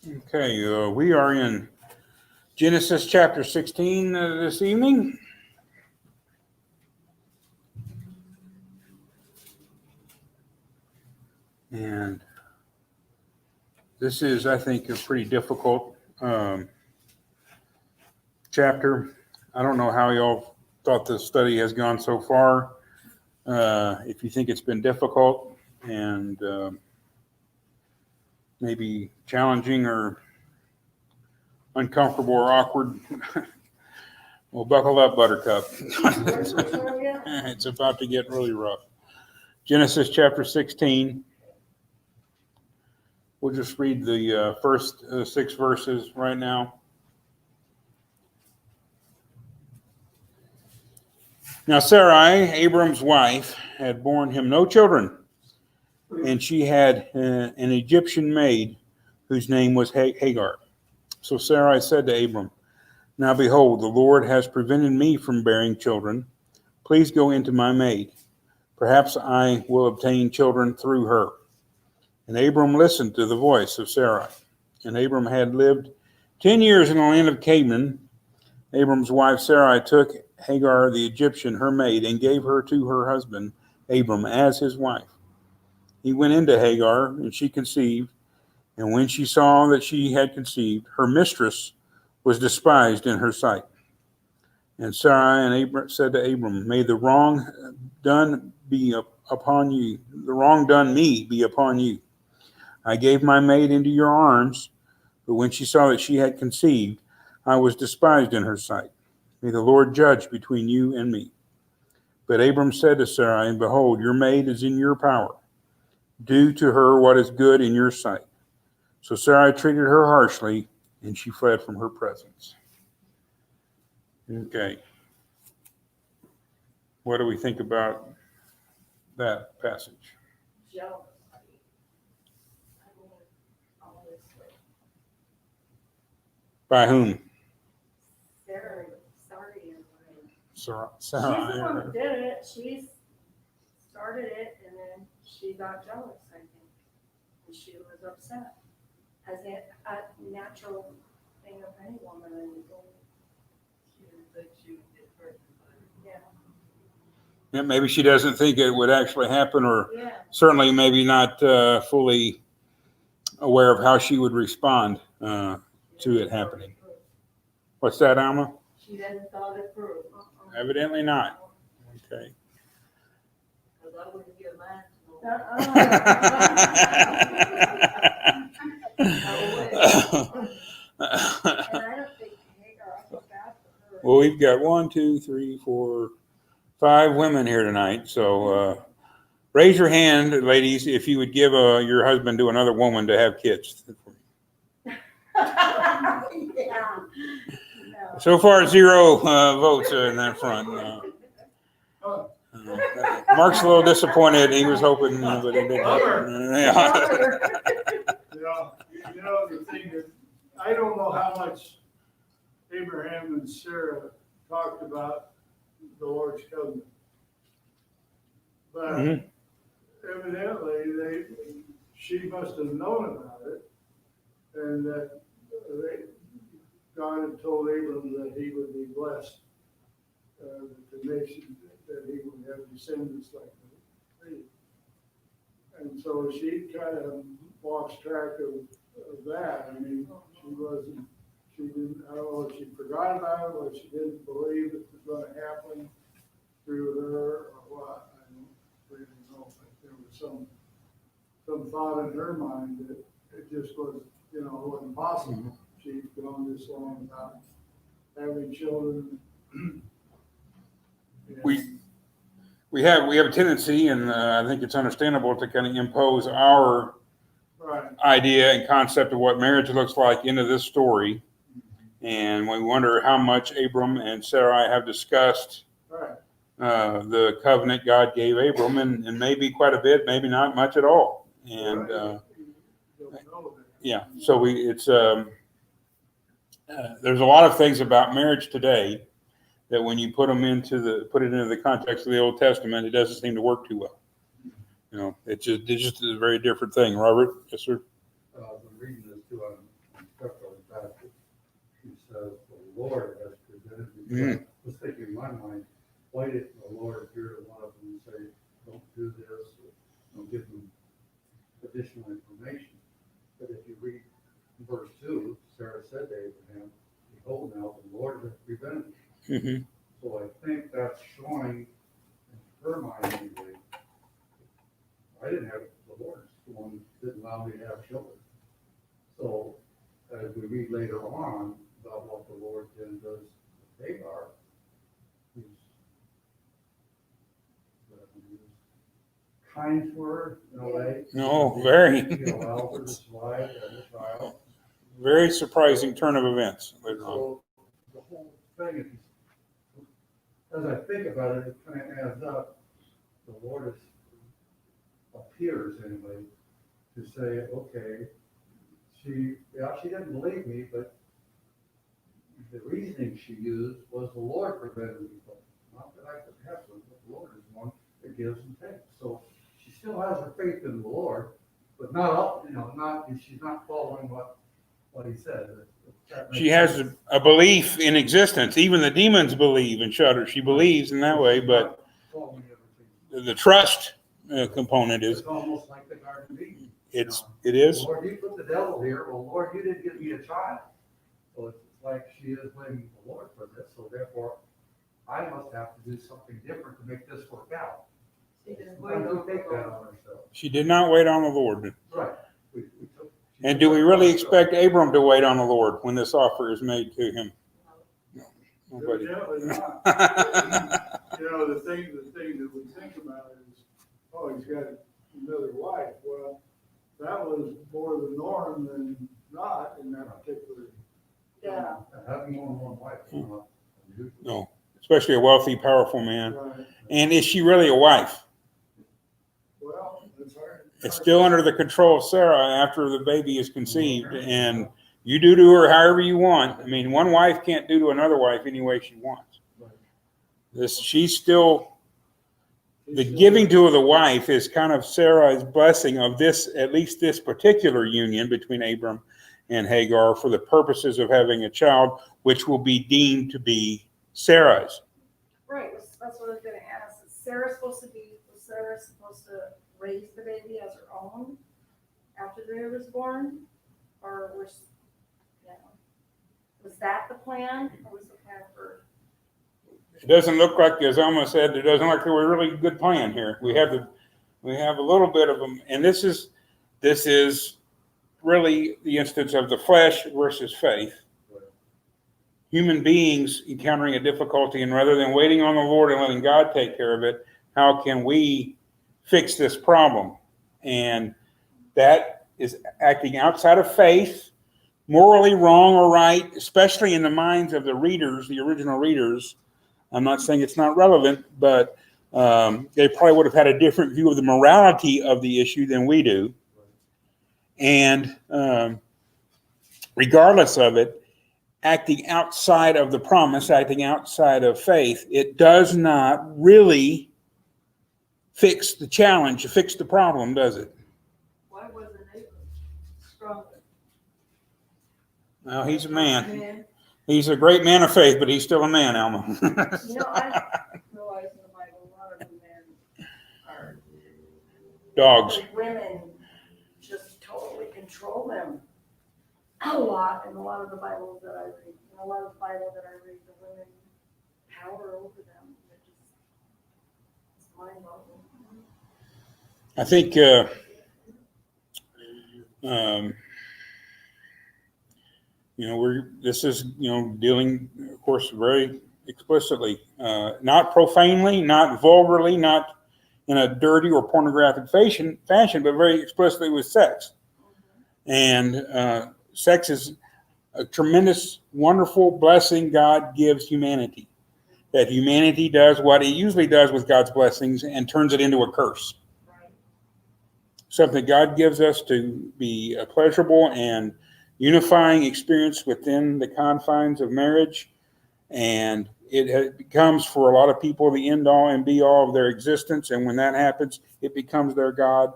Okay, we are in Genesis chapter 16 this evening. And this is, I think, a pretty difficult chapter. I don't know how y'all thought the study has gone so far. If you think it's been difficult and maybe challenging or uncomfortable or awkward, well, buckle up, Buttercup. It's about to get really rough. Genesis chapter 16. We'll just read the first 6 verses right now. Now Sarai, Abram's wife, had borne him no children, and she had an Egyptian maid whose name was Hagar. So Sarai said to Abram, "Now behold, the Lord has prevented me from bearing children. Please go into my maid. Perhaps I will obtain children through her." And Abram listened to the voice of Sarai. And Abram had lived 10 years in the land of Canaan. Abram's wife Sarai took Hagar the Egyptian, her maid, and gave her to her husband Abram as his wife. He went into Hagar, and she conceived. And when she saw that she had conceived, her mistress was despised in her sight. And Sarai and Abram said to Abram, "May the wrong done be upon you, the wrong done me be upon you. I gave my maid into your arms, but when she saw that she had conceived, I was despised in her sight. May the Lord judge between you and me." But Abram said to Sarai, "Behold, your maid is in your power. Do to her what is good in your sight." So Sarai treated her harshly, and she fled from her presence. Okay. What do we think about that passage? Jealousy. I mean, honestly. By whom? Sarah, sorry, everybody. Sarai. She's the one who did it. She started it, and then she got jealous, I think. And she was upset. As a natural thing of any woman, I think. She didn't think she would get hurt. Yeah. Yeah, maybe she doesn't think it would actually happen, or Yeah. certainly maybe not fully aware of how she would respond to it happening. What's that, Alma? She hadn't thought it through. Evidently not. Okay. Because I wouldn't give mine to Well, we've got 1, 2, 3, 4, 5 women here tonight. So raise your hand, ladies, if you would give your husband to another woman to have kids. Yeah. No. So far, 0 votes in that front. Mark's a little disappointed. He was hoping, but it didn't happen. The thing is, I don't know how much Abraham and Sarah talked about the Lord's covenant. But evidently, she must have known about it, and that God had told Abram that he would be blessed, the nation, that he would have descendants like me. And so she kind of lost track of that. I mean, she didn't, I don't know if she forgot about it, or she didn't believe it was going to happen through her, or what. I don't really know, but there was some thought in her mind that it just was, wasn't possible. She'd gone this long without having children. We have a tendency, and I think it's understandable, to kind of impose our idea and concept of what marriage looks like into this story. And we wonder how much Abram and Sarai have discussed the covenant God gave Abram, and maybe quite a bit, maybe not much at all. And so there's a lot of things about marriage today that when you put it into the context of the Old Testament, it doesn't seem to work too well. It's just a very different thing. Robert? Yes, sir. I've been reading this too. I'm Lord has presented me. I was thinking in my mind, why didn't the Lord appear to one of them and say, don't do this, or don't give them additional information? But if you read verse 2, Sarah said to Abraham, behold, now the Lord has prevented me. Mhm. So I think that's showing in her mind anyway. I didn't have the Lord's the one that didn't allow me to have children. So as we read later on about what the Lord then does with Hagar, he's kind to her in a way. No, very. He allows her to survive as a child. Very surprising turn of events later on. So the whole thing, as I think about it, it kind of adds up. The Lord appears anyway to say, okay, she didn't believe me, but the reasoning she used was the Lord prevented me from. Not that I could have them, but the Lord is one that gives and takes. So she still has her faith in the Lord, but she's not following what he said. She has a belief in existence. Even the demons believe and shudder. She believes in that way, but Following everything. the trust component is It's almost like the Garden of Eden. it is. Lord, you put the devil here. Well, Lord, you didn't give me a child. So it's like she is blaming the Lord for this. So therefore, I must have to do something different to make this work out. Sometimes we take that on ourselves. She did not wait on the Lord. Right. And do we really expect Abram to wait on the Lord when this offer is made to him? No, nobody. Evidently not. The thing that we think about is, oh, he's got another wife. Well, that was more the norm than not in that particular. Yeah. Having more than one wife is not unusual. No, especially a wealthy, powerful man. Right. And is she really a wife? Well, it's hard. It's still under the control of Sarah after the baby is conceived, and you do to her however you want. I mean, one wife can't do to another wife any way she wants. She's still, the giving to the wife is kind of Sarah's blessing of this, at least this particular union between Abram and Hagar for the purposes of having a child, which will be deemed to be Sarah's. Right, that's what I was gonna ask. Was Sarah supposed to raise the baby as her own after the baby was born? Or was that the plan? Or was the plan for? It doesn't look like, as Alma said, it doesn't look like a really good plan here. We have a little bit of them, and this is really the instance of the flesh versus faith. Human beings encountering a difficulty, and rather than waiting on the Lord and letting God take care of it, how can we fix this problem? And that is acting outside of faith, morally wrong or right, especially in the minds of the readers, the original readers. I'm not saying it's not relevant, but they probably would have had a different view of the morality of the issue than we do. And regardless of it, acting outside of the promise, acting outside of faith, it does not really fix the challenge, fix the problem, does it? Why wasn't it stronger? Well, he's a man. He's a great man of faith, but he's still a man, Alma. I realize in the Bible, a lot of the men are Dogs. the women just totally control them. A lot in a lot of the Bibles that I read. In a lot of the Bible that I read, the women power over them. It's mind-boggling. I think this is dealing, of course, very explicitly, not profanely, not vulgarly, not in a dirty or pornographic fashion, but very explicitly with sex. And sex is a tremendous, wonderful blessing God gives humanity. That humanity does what it usually does with God's blessings and turns it into a curse. Right. Something God gives us to be a pleasurable and unifying experience within the confines of marriage. And it becomes, for a lot of people, the end all and be all of their existence. And when that happens, it becomes their God.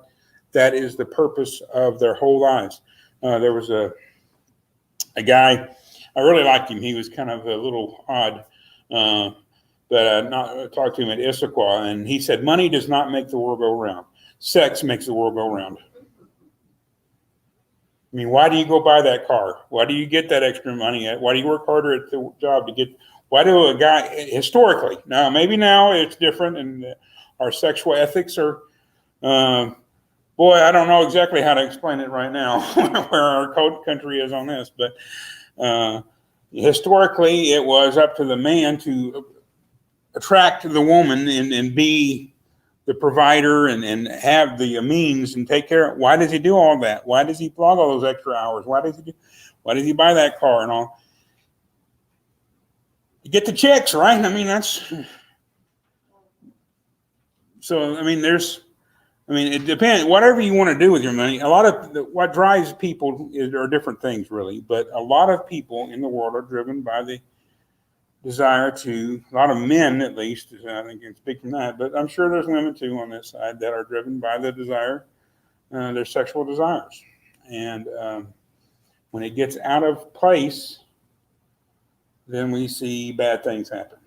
That is the purpose of their whole lives. There was a guy I really liked him. He was kind of a little odd. But not talked to him at Issaquah, and he said, money does not make the world go round. Sex makes the world go round. I mean, why do you go buy that car? Why do you get that extra money? Why do you work harder at the job to get? Why do a guy historically? Now, maybe now it's different, and our sexual ethics are. Boy, I don't know exactly how to explain it right now, where our country is on this, but historically, it was up to the man to attract the woman and be the provider and have the means and take care of. Why does he do all that? Why does he plug all those extra hours? Why does he buy that car and all? You get the chicks, right? I mean, that's so. I mean, it depends. Whatever you want to do with your money. A lot of what drives people are different things, really. But a lot of people in the world are driven by the desire to, a lot of men at least, I think I can speak from that, but I'm sure there's women too on this side that are driven by the desire, their sexual desires. And when it gets out of place, then we see bad things happen.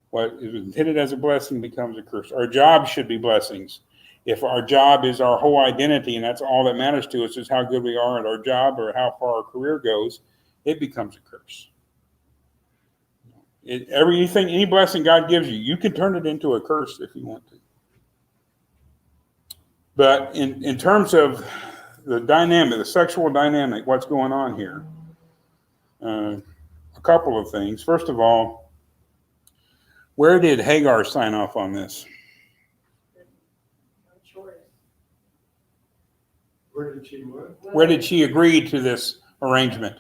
What is intended as a blessing becomes a curse. Our job should be blessings. If our job is our whole identity and that's all that matters to us is how good we are at our job or how far our career goes, it becomes a curse. Everything, any blessing God gives you, you can turn it into a curse if you want to. But in terms of the dynamic, the sexual dynamic, what's going on here? A couple of things. First of all, where did Hagar sign off on this? No choice. Where did she work? Where did she agree to this arrangement?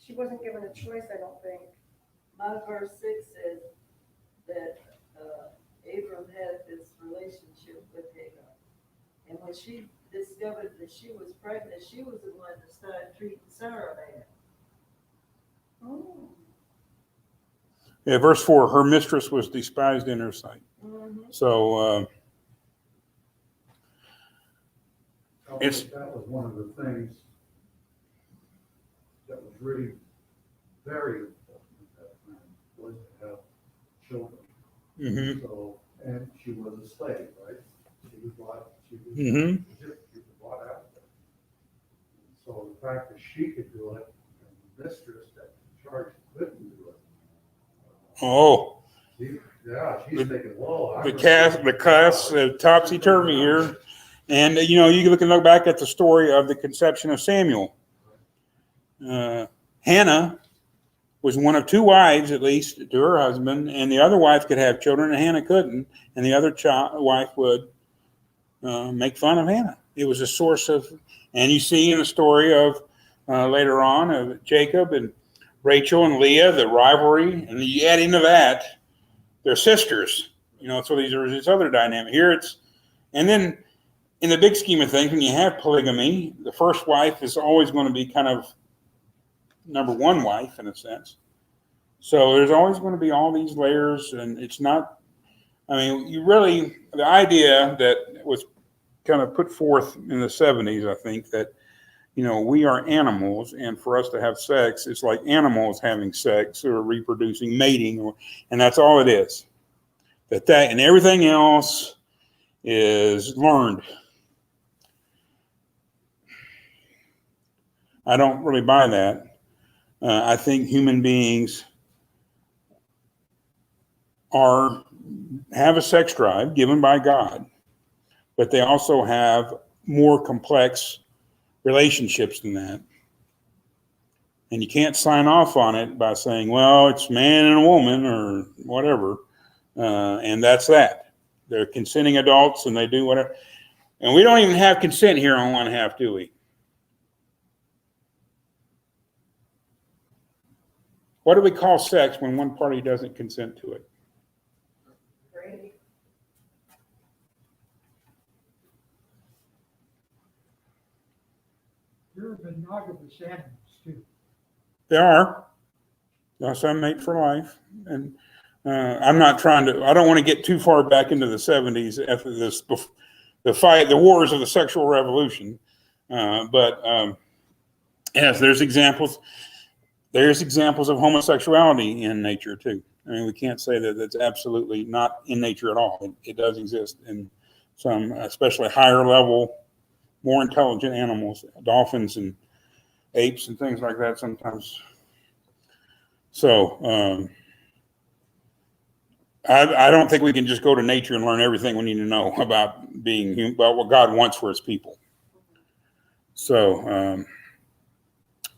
She wasn't given a choice, I don't think. My verse 6 says that Abram had this relationship with Hagar. And when she discovered that she was pregnant, she was the one that started treating Sarah bad. Oh. Yeah, verse 4, her mistress was despised in her sight. Mm-hmm. So I It's- think that was one of the things that was really very important at that time, was to have children. mhm, So, and she was a slave, right? She was mhm. bought out there. So the fact that she could do it, and the mistress that in charge couldn't do it. Oh, She's thinking, whoa. the class topsy-turvy here. And, you can look back at the story of the conception of Samuel. Hannah was one of two wives, at least, to her husband, and the other wife could have children, and Hannah couldn't, and the other wife would make fun of Hannah. It was a source of, and you see in the story of later on of Jacob and Rachel and Leah, the rivalry, and you add into that, they're sisters, so there's this other dynamic. Here and then in the big scheme of things, when you have polygamy, the first wife is always going to be kind of number one wife in a sense. So there's always going to be all these layers, and it's not, the idea that was kind of put forth in the 70s, I think, that, we are animals, and for us to have sex, it's like animals having sex or reproducing, mating, and that's all it is. That and everything else is learned. I don't really buy that. I think human beings have a sex drive given by God, but they also have more complex relationships than that. And you can't sign off on it by saying, well, it's man and a woman or whatever. And that's that. They're consenting adults and they do whatever. And we don't even have consent here on one half, do we? What do we call sex when one party doesn't consent to it? Great. There are monogamous animals too. There are. Some mate for life. And I don't want to get too far back into the 70s after the wars of the sexual revolution. But Yes, there's examples. There's examples of homosexuality in nature too. I mean, we can't say that it's absolutely not in nature at all. It does exist in some, especially higher level, more intelligent animals, dolphins and apes and things like that sometimes. So I don't think we can just go to nature and learn everything we need to know about being human, about what God wants for his people. So,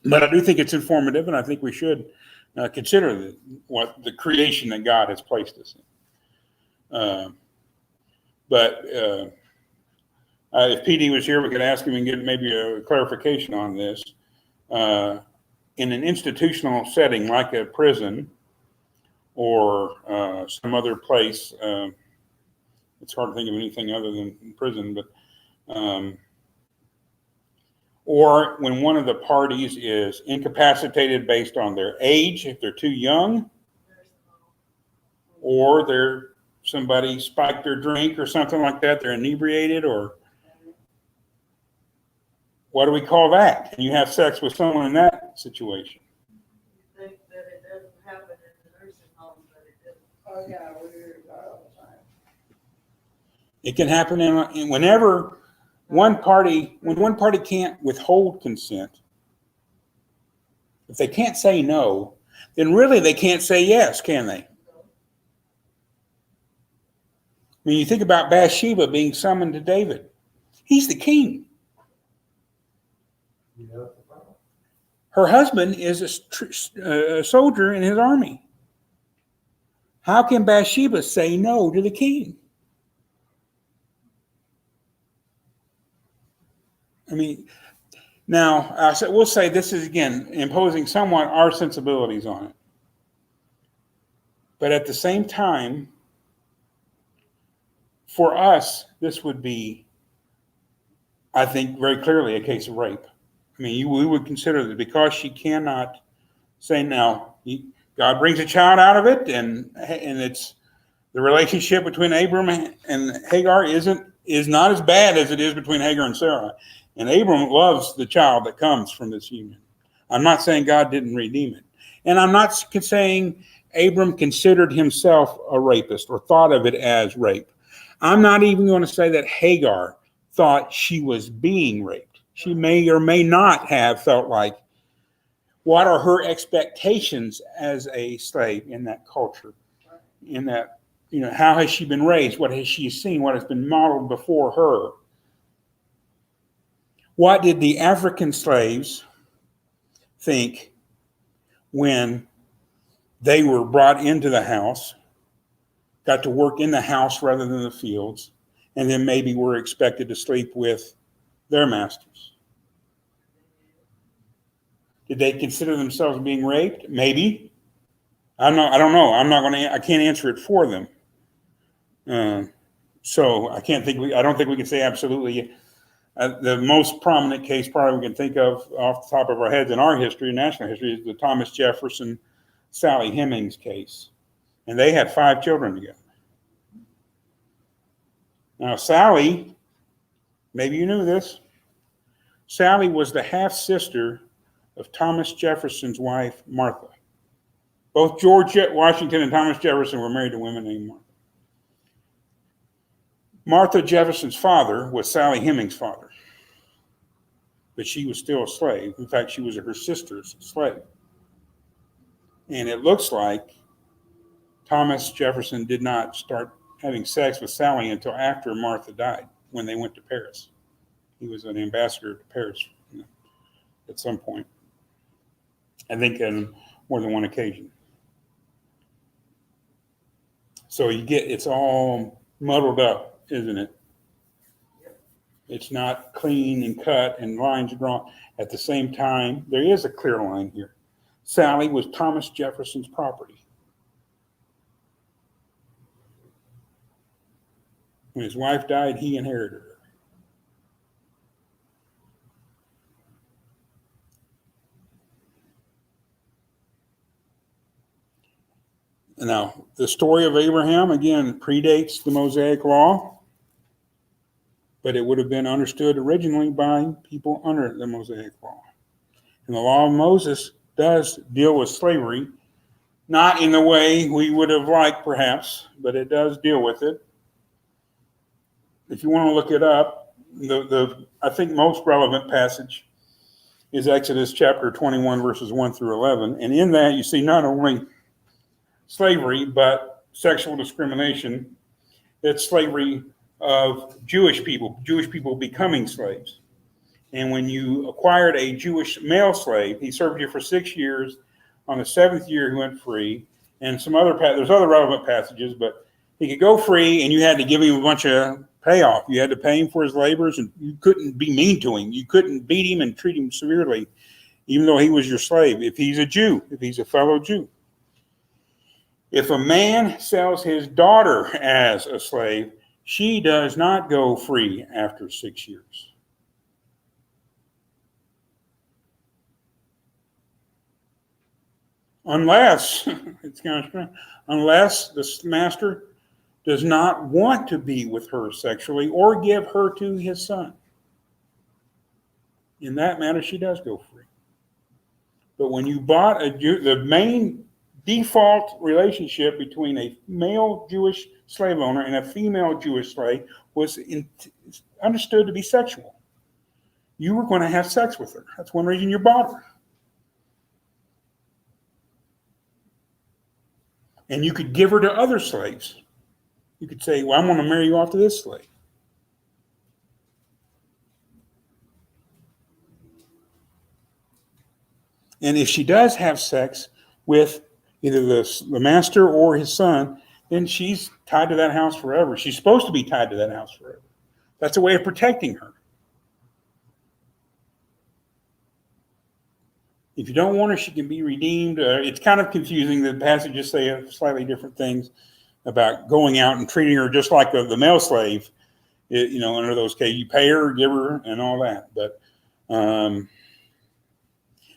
but I do think it's informative, and I think we should consider what the creation that God has placed us in. But if PD was here, we could ask him and get maybe a clarification on this. In an institutional setting like a prison or some other place, it's hard to think of anything other than prison, but or when one of the parties is incapacitated based on their age, if they're too young, or they're somebody spiked their drink or something like that, they're inebriated, or what do we call that? Can you have sex with someone in that situation? You think that it doesn't happen in the nursing home, but it does. Oh, yeah, we hear about it all the time. It can happen in whenever when one party can't withhold consent. If they can't say no, then really they can't say yes, can they? When you think about Bathsheba being summoned to David, he's the king. You know, that's the problem. Her husband is a soldier in his army. How can Bathsheba say no to the king? I mean, now we'll say this is again imposing somewhat our sensibilities on it. But at the same time, for us, this would be, I think, very clearly a case of rape. I mean, we would consider that because she cannot say no, God brings a child out of it, and it's the relationship between Abram and Hagar is not as bad as it is between Hagar and Sarah. And Abram loves the child that comes from this union. I'm not saying God didn't redeem it. And I'm not saying Abram considered himself a rapist or thought of it as rape. I'm not even going to say that Hagar thought she was being raped. She may or may not have felt like, what are her expectations as a slave in that culture? In that, how has she been raised? What has she seen? What has been modeled before her? What did the African slaves think when they were brought into the house, got to work in the house rather than the fields, and then maybe were expected to sleep with their masters? Did they consider themselves being raped? Maybe. I don't know. I can't answer it for them. So I don't think we can say absolutely. The most prominent case probably we can think of off the top of our heads in our history, national history, is the Thomas Jefferson, Sally Hemings case. And they had 5 children together. Now, Sally, maybe you knew this, Sally was the half-sister of Thomas Jefferson's wife, Martha. Both George Washington and Thomas Jefferson were married to women named Martha. Martha Jefferson's father was Sally Hemings' father, but she was still a slave. In fact, she was her sister's slave. And it looks like Thomas Jefferson did not start having sex with Sally until after Martha died, when they went to Paris. He was an ambassador to Paris at some point. I think on more than one occasion. So it's all muddled up, isn't it? It's not clean and cut and lines drawn. At the same time, there is a clear line here. Sally was Thomas Jefferson's property. When his wife died, he inherited her. Now, the story of Abraham, again, predates the Mosaic Law, but it would have been understood originally by people under the Mosaic Law. And the law of Moses does deal with slavery, not in the way we would have liked, perhaps, but it does deal with it. If you want to look it up, I think most relevant passage is Exodus chapter 21, verses 1 through 11. And in that, you see not only slavery, but sexual discrimination. It's slavery of Jewish people becoming slaves. And when you acquired a Jewish male slave, he served you for 6 years. On the 7th year, he went free. And there's other relevant passages, but he could go free, and you had to give him a bunch of payoff. You had to pay him for his labors, and you couldn't be mean to him. You couldn't beat him and treat him severely, even though he was your slave, if he's a Jew, if he's a fellow Jew. If a man sells his daughter as a slave, she does not go free after 6 years. Unless, it's kind of strange, unless the master does not want to be with her sexually or give her to his son. In that matter, she does go free. But when you bought the main default relationship between a male Jewish slave owner and a female Jewish slave was understood to be sexual. You were going to have sex with her. That's one reason you bought her. And you could give her to other slaves. You could say, well, I'm going to marry you off to this slave. And if she does have sex with either the master or his son, then she's tied to that house forever. She's supposed to be tied to that house forever. That's a way of protecting her. If you don't want her, she can be redeemed. It's kind of confusing. The passages say slightly different things about going out and treating her just like the male slave. Under those cases, you pay her, give her, and all that. But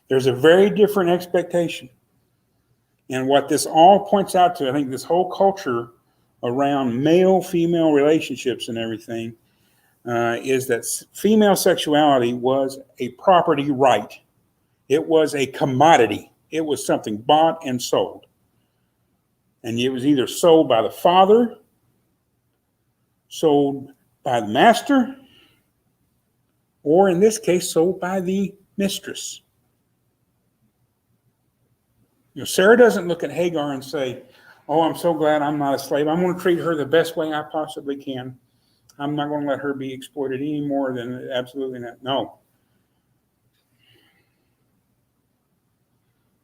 there's a very different expectation. And what this all points out to, I think this whole culture around male-female relationships and everything is that female sexuality was a property right. It was a commodity. It was something bought and sold. And it was either sold by the father, sold by the master, or in this case, sold by the mistress. Sarah doesn't look at Hagar and say, oh, I'm so glad I'm not a slave. I'm going to treat her the best way I possibly can. I'm not going to let her be exploited any more than absolutely not. No.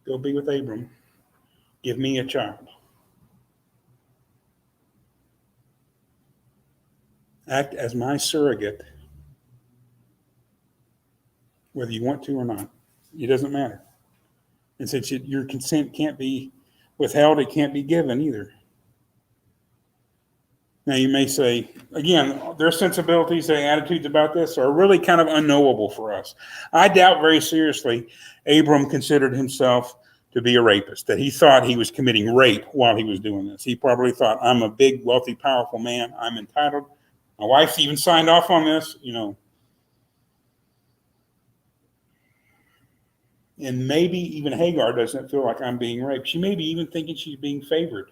Go be with Abram. Give me a child. Act as my surrogate, whether you want to or not. It doesn't matter. And since your consent can't be withheld, it can't be given either. Now you may say, again, their sensibilities, their attitudes about this are really kind of unknowable for us. I doubt very seriously Abram considered himself to be a rapist, that he thought he was committing rape while he was doing this. He probably thought, I'm a big, wealthy, powerful man. I'm entitled. My wife's even signed off on this, And maybe even Hagar doesn't feel like I'm being raped. She may be even thinking she's being favored,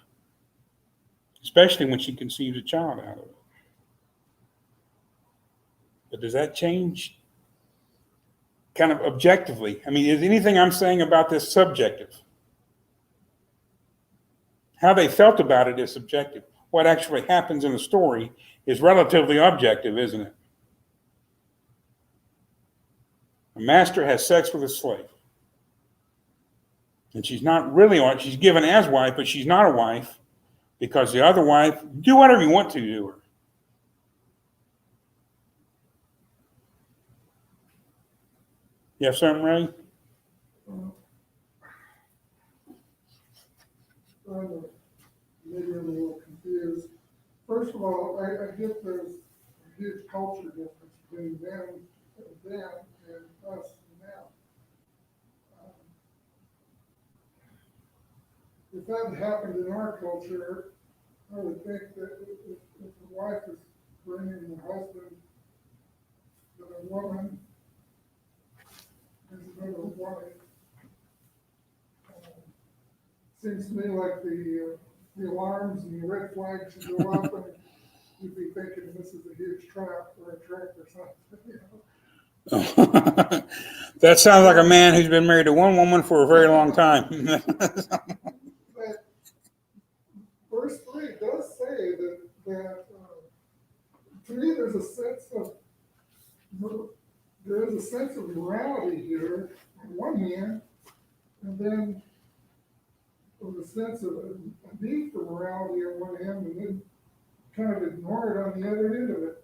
especially when she conceives a child out of it. But does that change kind of objectively? I mean, is anything I'm saying about this subjective? How they felt about it is subjective. What actually happens in the story is relatively objective, isn't it? A master has sex with a slave. And she's not really on, she's given as wife, but she's not a wife because the other wife, do whatever you want to do her. You have something, Ray? Maybe I'm a little confused. First of all, I get there's a huge culture difference between them and us now. If that had happened in our culture, I would think that if the wife is bringing the husband, that a woman is going to wife. Seems to me like the alarms and the red flags should go up, and you'd be thinking this is a huge trap or a trick or something, you know? That sounds like a man who's been married to one woman for a very long time. But verse 3 does say that to me, there is a sense of morality here on one hand, and then there's a sense of a need for morality on one hand, and then kind of ignore it on the other end of it.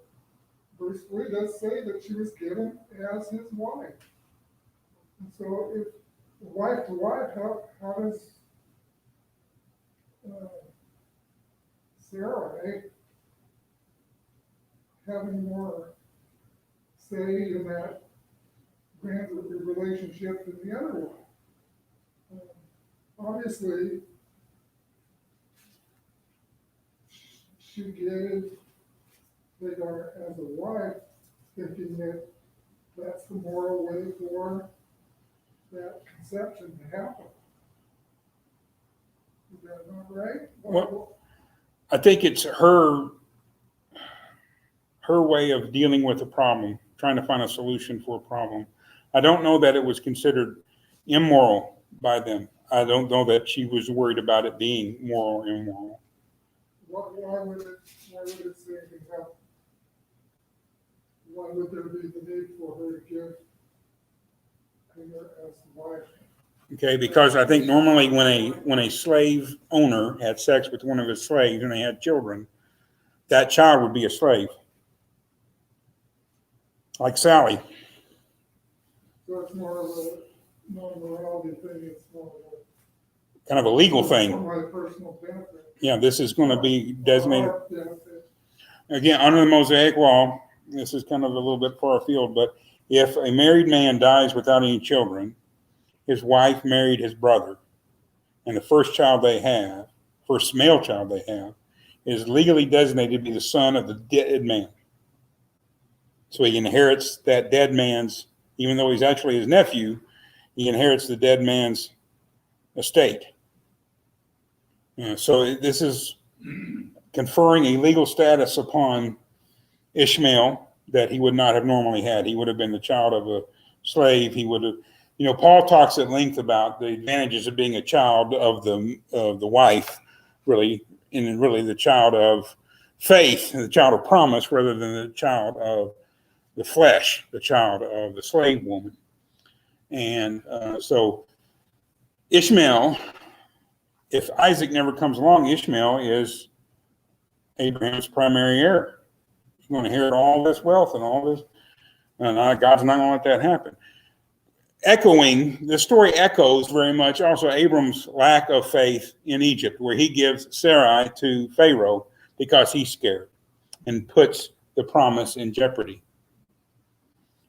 Verse 3 does say that she was given as his wife. And so if wife to wife, how does Sarah have any more say in that relationship than the other one? Obviously, she gave Hagar as a wife, thinking that that's the moral way for that conception to happen. Is that not right? Well, I think it's her way of dealing with a problem, trying to find a solution for a problem. I don't know that it was considered immoral by them. I don't know that she was worried about it being moral or immoral. Why would it say anything about? Why would there be the need for her to give Hagar as the wife? Okay, because I think normally when a slave owner had sex with one of his slaves and they had children, that child would be a slave. Like Sally. So it's more of a morality thing, it's more of a. Kind of a legal thing. For my personal benefit. Yeah, this is going to be designated. Our benefit. Again, under the Mosaic law, this is kind of a little bit far afield, but if a married man dies without any children, his wife married his brother, and the first male child they have, is legally designated to be the son of the dead man. So he inherits that dead man's, even though he's actually his nephew, he inherits the dead man's estate. So this is conferring a legal status upon Ishmael that he would not have normally had. He would have been the child of a slave. He would have, Paul talks at length about the advantages of being a child of the wife, really, and really the child of faith, the child of promise, rather than the child of the flesh, the child of the slave woman. And so Ishmael, if Isaac never comes along, Ishmael is Abraham's primary heir. He's going to inherit all this wealth and all this, and God's not going to let that happen. The story echoes very much also Abram's lack of faith in Egypt, where he gives Sarai to Pharaoh because he's scared and puts the promise in jeopardy.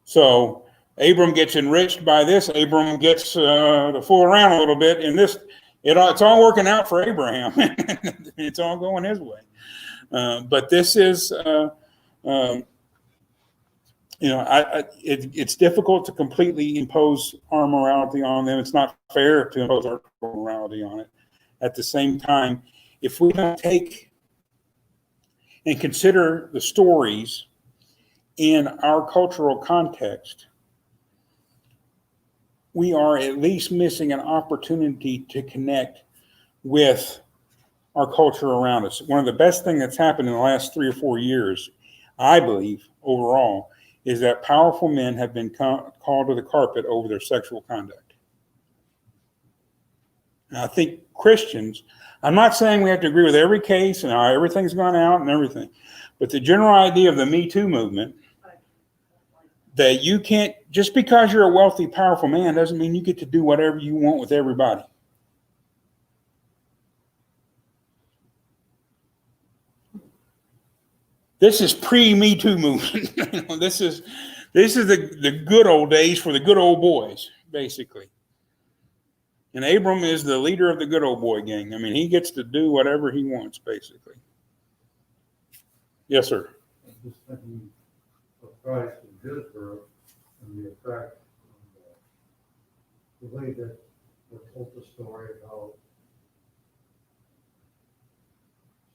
So Abram gets enriched by this. Abram gets to fool around a little bit, and it's all working out for Abraham. It's all going his way. But this is, it's difficult to completely impose our morality on them. It's not fair to impose our morality on it. At the same time, if we don't take and consider the stories in our cultural context, we are at least missing an opportunity to connect with our culture around us. One of the best things that's happened in the last 3 or 4 years, I believe, overall, is that powerful men have been called to the carpet over their sexual conduct. And I think Christians, I'm not saying we have to agree with every case and how everything's gone out and everything, but the general idea of the Me Too movement, that you can't, just because you're a wealthy, powerful man doesn't mean you get to do whatever you want with everybody. This is pre-Me Too movement. This is the good old days for the good old boys, basically. And Abram is the leader of the good old boy gang. I mean, he gets to do whatever he wants, basically. Yes, sir. I'm just thinking of Christ and his birth and the effect believe that we're told the story about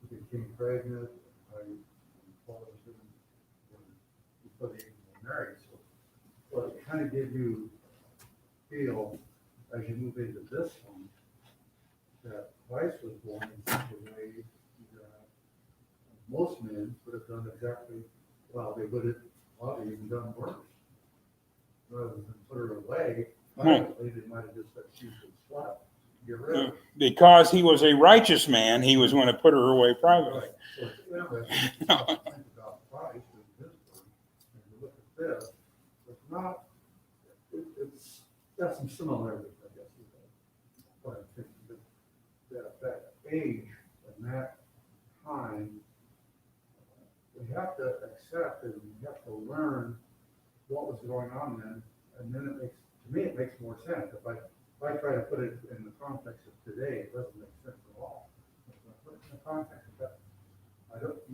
she became pregnant by before they even were married. So, well, it kind of gives you feel as you move into this one that Christ was born in such a way that most men would have done exactly, well, they would have probably even done worse. Rather than put her away, violently, they might have just said she was slept. Get rid of her. Because he was a righteous man, he was going to put her away privately. So it's interesting to think about Christ and his word, and you look at this, it's not, it's got some similarities, I guess, with that. But I think that age and that time, we have to accept and we have to learn what was going on then, and then it makes, to me, it makes more sense. If I try to put it in the context of today, it doesn't make sense at all. If I put it in the context of that,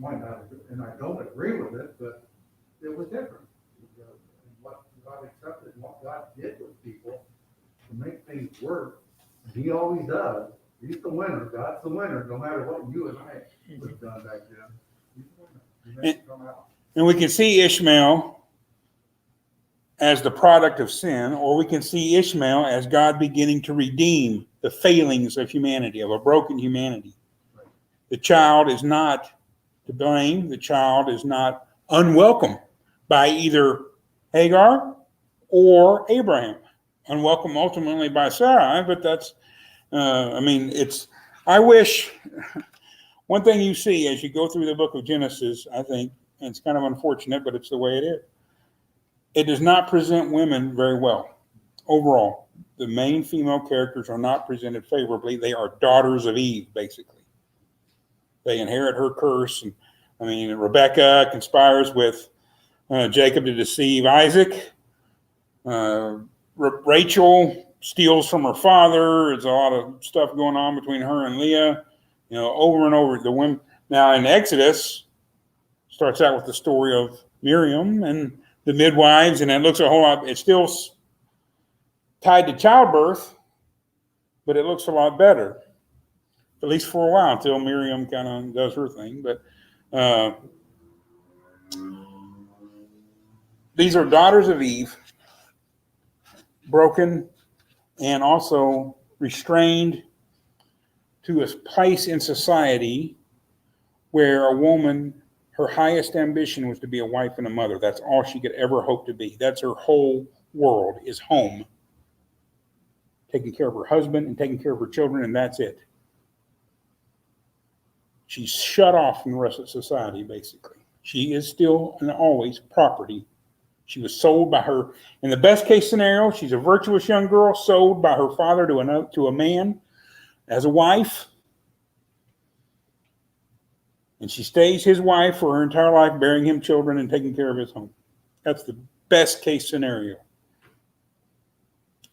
might not, and I don't agree with it, but it was different. And what God accepted and what God did with people to make things work, and He always does. He's the winner. God's the winner, no matter what you and I would have done back then. He's the winner. He makes it come out. And we can see Ishmael as the product of sin, or we can see Ishmael as God beginning to redeem the failings of humanity, of a broken humanity. The child is not to blame. The child is not unwelcome by either Hagar or Abraham. Unwelcome ultimately by Sarai, but that's, I wish, one thing you see as you go through the book of Genesis, I think, and it's kind of unfortunate, but it's the way it is. It does not present women very well. Overall, the main female characters are not presented favorably. They are daughters of Eve, basically. They inherit her curse. And Rebecca conspires with Jacob to deceive Isaac. Rachel steals from her father. There's a lot of stuff going on between her and Leah. Over and over. The women. Now in Exodus, starts out with the story of Miriam and the midwives, and it looks a whole lot. It's still tied to childbirth, but it looks a lot better, at least for a while, until Miriam kind of does her thing. But these are daughters of Eve, broken and also restrained to a place in society where a woman, her highest ambition was to be a wife and a mother. That's all she could ever hope to be. That's her whole world, is home. Taking care of her husband and taking care of her children, and that's it. She's shut off from the rest of society, basically. She is still and always property. She was sold by her, in the best case scenario, she's a virtuous young girl sold by her father to a man as a wife. And she stays his wife for her entire life, bearing him children and taking care of his home. That's the best case scenario.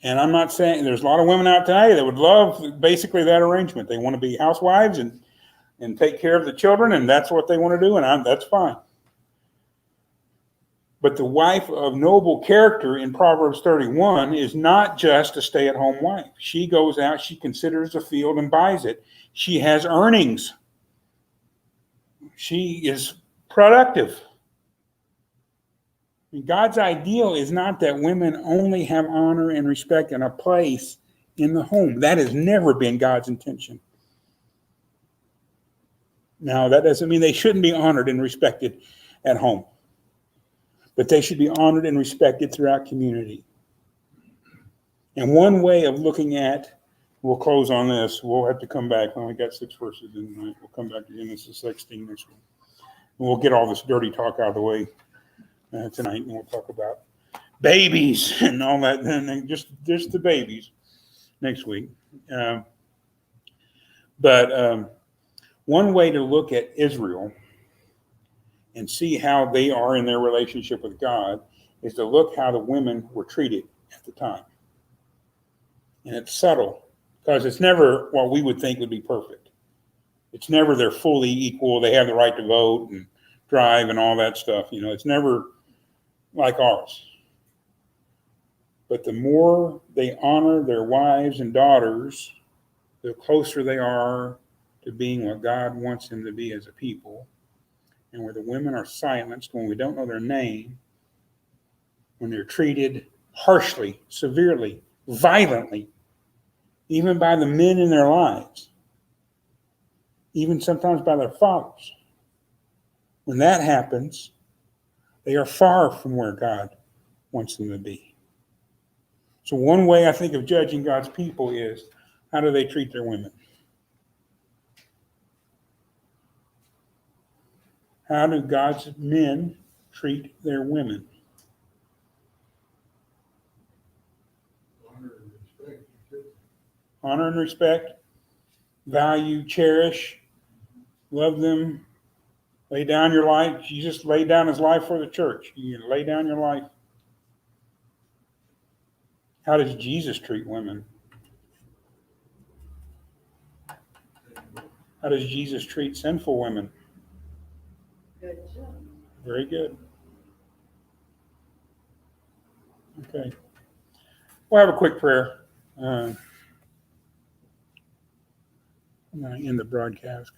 And I'm not saying, there's a lot of women out today that would love basically that arrangement. They want to be housewives and take care of the children, and that's what they want to do, and that's fine. But the wife of noble character in Proverbs 31 is not just a stay-at-home wife. She goes out, she considers a field and buys it. She has earnings. She is productive. God's ideal is not that women only have honor and respect and a place in the home. That has never been God's intention. Now, that doesn't mean they shouldn't be honored and respected at home, but they should be honored and respected throughout community. And one way of looking at, we'll close on this. We'll have to come back. We only got 6 verses in tonight. We'll come back to Genesis 16 next week. And we'll get all this dirty talk out of the way tonight, and we'll talk about babies and all that, and just the babies next week. But one way to look at Israel and see how they are in their relationship with God is to look how the women were treated at the time. And it's subtle, because it's never what we would think would be perfect. It's never they're fully equal. They have the right to vote and drive and all that stuff. It's never like ours. But the more they honor their wives and daughters, the closer they are to being what God wants them to be as a people. And where the women are silenced, when we don't know their name, when they're treated harshly, severely, violently, even by the men in their lives, even sometimes by their fathers. When that happens, they are far from where God wants them to be. So one way I think of judging God's people is, how do they treat their women? How do God's men treat their women? Honor and respect. Honor and respect, value, cherish, love them, lay down your life. Jesus laid down his life for the church. You lay down your life. How does Jesus treat women? How does Jesus treat sinful women? Good job. Very good. Okay. We'll have a quick prayer in the broadcast.